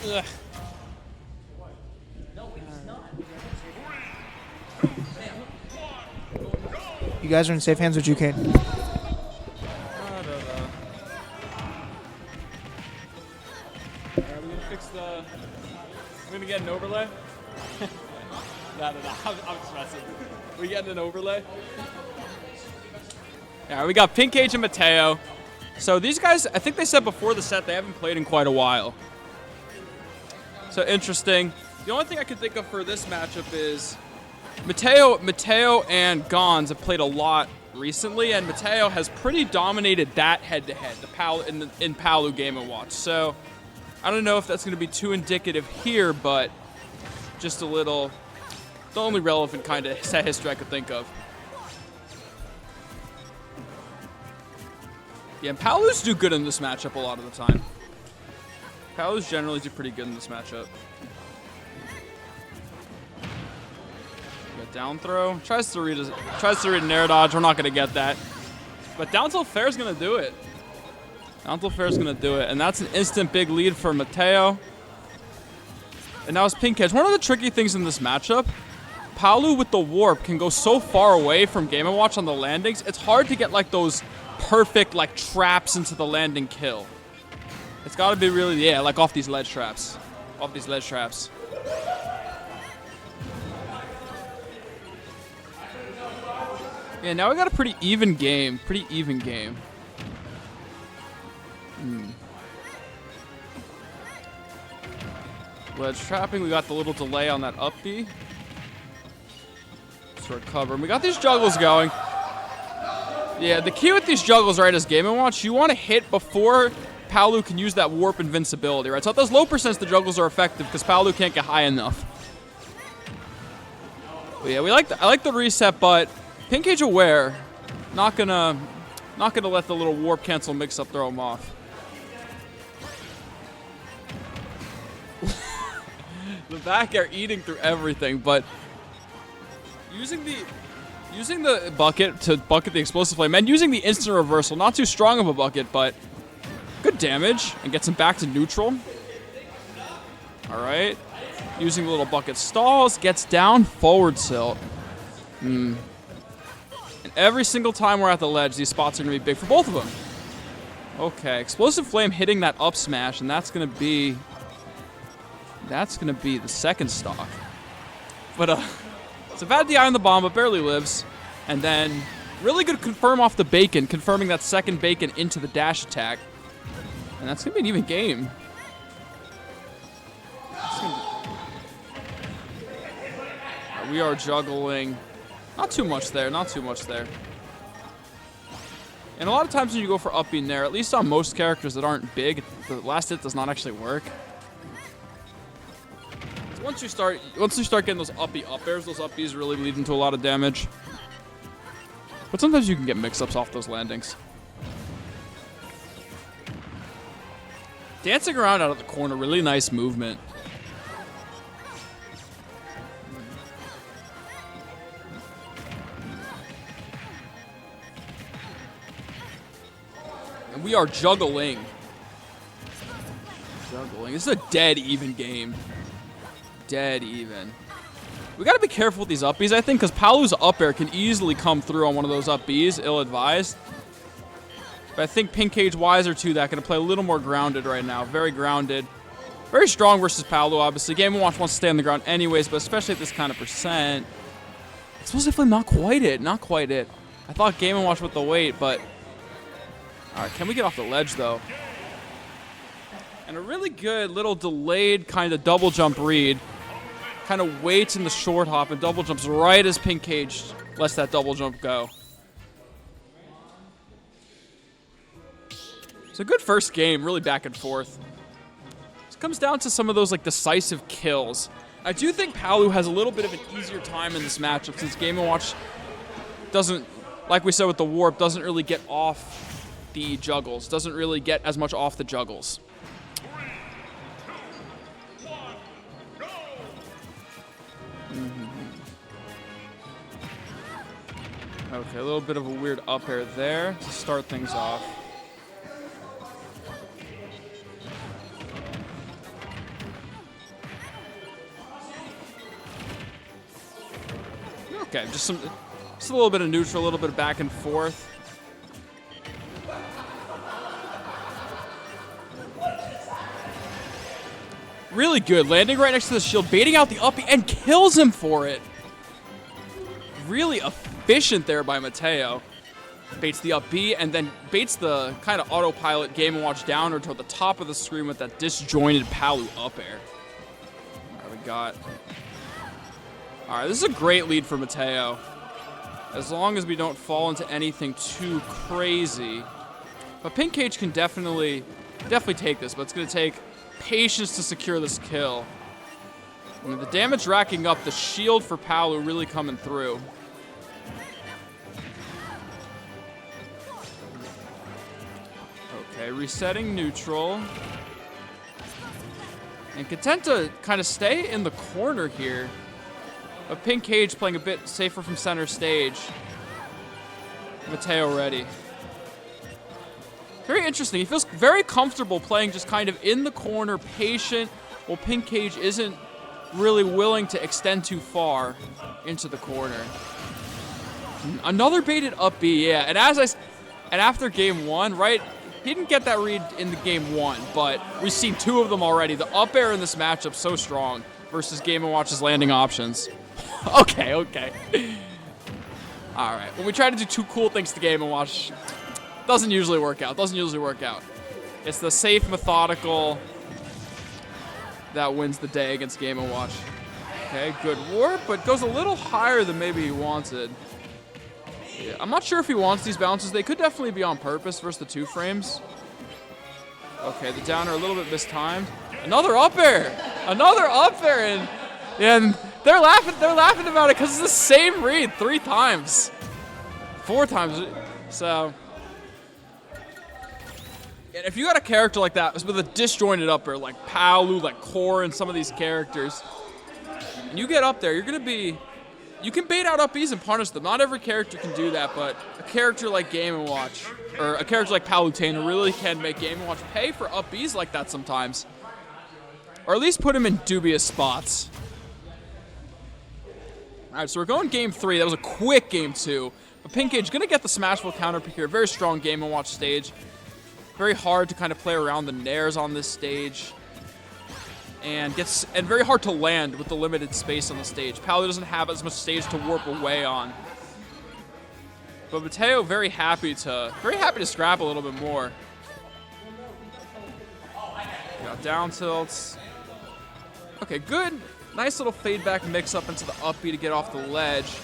Ugh. You guys are in safe hands with you, Kane. I don't know. Alright, we're gonna fix the... We're gonna get an overlay? No. I'm just messing. We getting an overlay? Yeah, we got Pink Cage and Mateo. So these guys, I think they said before the set they haven't played in quite a while. So interesting. The only thing I could think of for this matchup is Mateo and Gons have played a lot recently, and Mateo has pretty dominated that head-to-head in Palu Game & Watch. So I don't know if that's going to be too indicative here, but just a little, the only relevant kind of set history I could think of. Yeah, and Palus do good in this matchup a lot of the time. Palus generally do pretty good in this matchup. Down throw. Tries to read an air dodge. We're not going to get that. But down tilt fair is going to do it. Down tilt fair is going to do it. And that's an instant big lead for Mateo. And now it's Pink Cage. One of the tricky things in this matchup, Palu with the warp can go so far away from Game & Watch on the landings. It's hard to get like those perfect like traps into the landing kill. It's got to be really, yeah, like off these ledge traps. Off these ledge traps. Yeah, now we got a pretty even game. Pretty even game. Ledge trapping. We got the little delay on that up B. Let's recover. And we got these juggles going. Yeah, the key with these juggles, right, is Game & Watch. You want to hit before Palu can use that warp invincibility, right? So at those low percents, the juggles are effective because Palu can't get high enough. But yeah, I like the reset, but Pink Cage aware, not gonna let the little warp cancel mix up throw him off. The back air eating through everything, but using the bucket to bucket the explosive flame and using the instant reversal, not too strong of a bucket, but good damage and gets him back to neutral. All right, using the little bucket stalls, gets down forward tilt. And every single time we're at the ledge, these spots are going to be big for both of them. Okay, Explosive Flame hitting that up smash, and that's going to be the second stock. But it's a bad DI on the bomb, but barely lives. And then really good confirm off the bacon, confirming that second bacon into the dash attack. And that's going to be an even game. We are juggling. Not too much there, not too much there. And a lot of times when you go for up being there, at least on most characters that aren't big, the last hit does not actually work. So once you start getting those uppy up airs, those up Bs really lead into a lot of damage. But sometimes you can get mix-ups off those landings. Dancing around out of the corner, really nice movement. And we are juggling. This is a dead even game. Dead even. We got to be careful with these up Bs, I think, because Palu's up air can easily come through on one of those up Bs, ill-advised. But I think Pink Cage wiser to that, going to play a little more grounded right now. Very grounded. Very strong versus Palu, obviously. Game & Watch wants to stay on the ground anyways, but especially at this kind of percent. Explosive Flame, not quite it. Not quite it. I thought Game & Watch with the weight, but... All right, can we get off the ledge, though? And a really good little delayed kind of double jump read. Kind of waits in the short hop and double jumps right as Pink Cage lets that double jump go. It's a good first game, really back and forth. This comes down to some of those like decisive kills. I do think Palu has a little bit of an easier time in this matchup since Game & Watch doesn't, like we said with the warp, doesn't really get off the juggles. Doesn't really get as much off the juggles. Okay, a little bit of a weird up air there to start things off. Okay, just a little bit of neutral, a little bit of back and forth. Really good. Landing right next to the shield, baiting out the up B, and kills him for it. Really efficient there by Mateo. Baits the up B, and then baits the kind of autopilot Game & Watch downer toward the top of the screen with that disjointed Palu up air. All right, we got... All right, this is a great lead for Mateo. As long as we don't fall into anything too crazy. But Pink Cage can definitely take this, but it's going to take patience to secure this kill. I mean, the damage racking up, the shield for Palu really coming through. Okay, resetting neutral. And content to kind of stay in the corner here. But Pink Cage playing a bit safer from center stage. Mateo ready. Very interesting. He feels very comfortable playing just kind of in the corner, patient, while Pink Cage isn't really willing to extend too far into the corner. Another baited up B, yeah. And after game 1, right? He didn't get that read in the game 1, but we've seen 2 of them already. The up air in this matchup so strong versus Game & Watch's landing options. Okay. All right. When we try to do too cool things to Game & Watch, doesn't usually work out. It's the safe, methodical that wins the day against Game & Watch. Okay, good warp, but goes a little higher than maybe he wanted. Yeah, I'm not sure if he wants these bounces. They could definitely be on purpose versus the 2 frames. Okay, the downer a little bit mistimed. Another up air, and they're laughing about it because it's the same read 3 times, 4 times. So, and if you got a character like that with a disjointed up air, like Palu, like Core, and some of these characters, and you get up there, you're gonna be. You can bait out up Bs and punish them. Not every character can do that, but a character like Game & Watch, or a character like Palutena really can make Game & Watch pay for up Bs like that sometimes. Or at least put him in dubious spots. All right, so we're going game 3. That was a quick game 2. But Pink Cage gonna get the Smashville counter pick here. Very strong Game & Watch stage. Very hard to kind of play around the nairs on this stage. And very hard to land with the limited space on the stage. Palu doesn't have as much stage to warp away on. But Mateo very happy to scrap a little bit more. Got down tilts. Okay, good. Nice little fade back mix up into the up B to get off the ledge.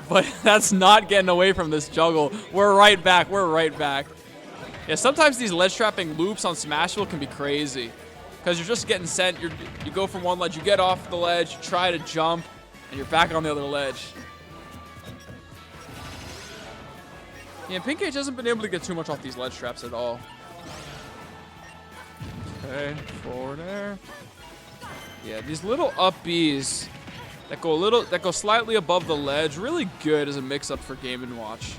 But that's not getting away from this juggle. We're right back. Yeah, sometimes these ledge trapping loops on Smashville can be crazy. Because you're just getting sent, you go from one ledge, you get off the ledge, you try to jump, and you're back on the other ledge. Yeah, Pink Cage hasn't been able to get too much off these ledge traps at all. Okay, forward air. Yeah, these little up Bs that go slightly above the ledge, really good as a mix-up for Game & Watch.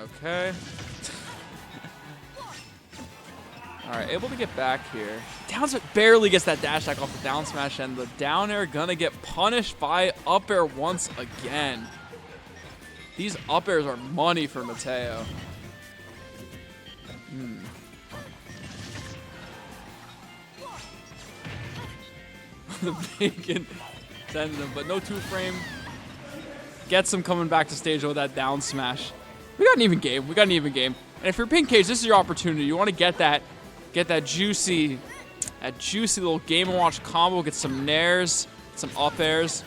Okay. All right, able to get back here. Down smash barely gets that dash attack off the down smash, and the down air gonna get punished by up air once again. These up airs are money for Mateo. The bacon sending him, but no 2 frame. Gets him coming back to stage with that down smash. We got an even game. And if you're Pink Cage, this is your opportunity. You want to get that juicy little Game & Watch combo, get some nairs, some up airs,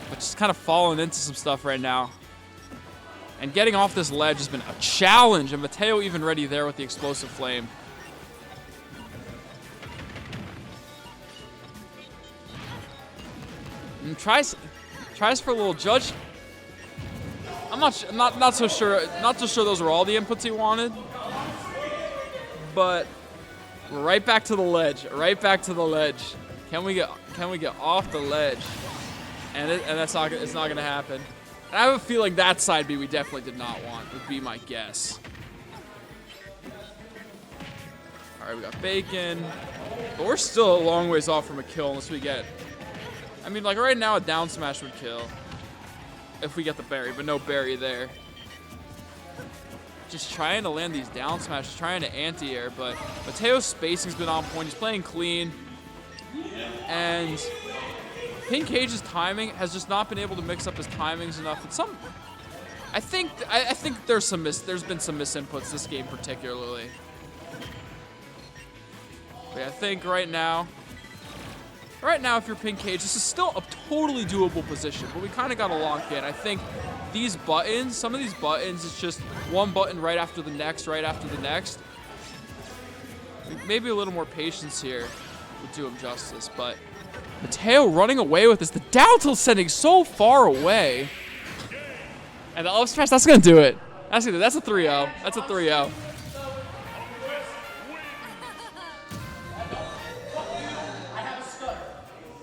but just kind of falling into some stuff right now. And getting off this ledge has been a challenge, and Mateo even ready there with the explosive flame. And tries for a little judge. I'm not so sure those were all the inputs he wanted, but. We're right back to the ledge. Can we get off the ledge? And it's not gonna happen. And I have a feeling that side B we definitely did not want, would be my guess. All right, we got bacon, but we're still a long ways off from a kill unless we get I mean, like right now, a down smash would kill if we get the berry, but no berry there. Just trying to land these down smashes, trying to anti-air, but Mateo's spacing's been on point. He's playing clean. And Pink Cage's timing has just not been able to mix up his timings enough. It's I think there's been some misinputs this game particularly. But yeah, I think right now, if you're Pink Cage, this is still a totally doable position, but we kind of got to lock in. I think these buttons, some of these buttons, it's just one button right after the next, right after the next. Maybe a little more patience here would do him justice, but Mateo running away with this. The down tilt sending so far away. And the up smash, that's going to do it. That's a 3-0. That's a 3-0.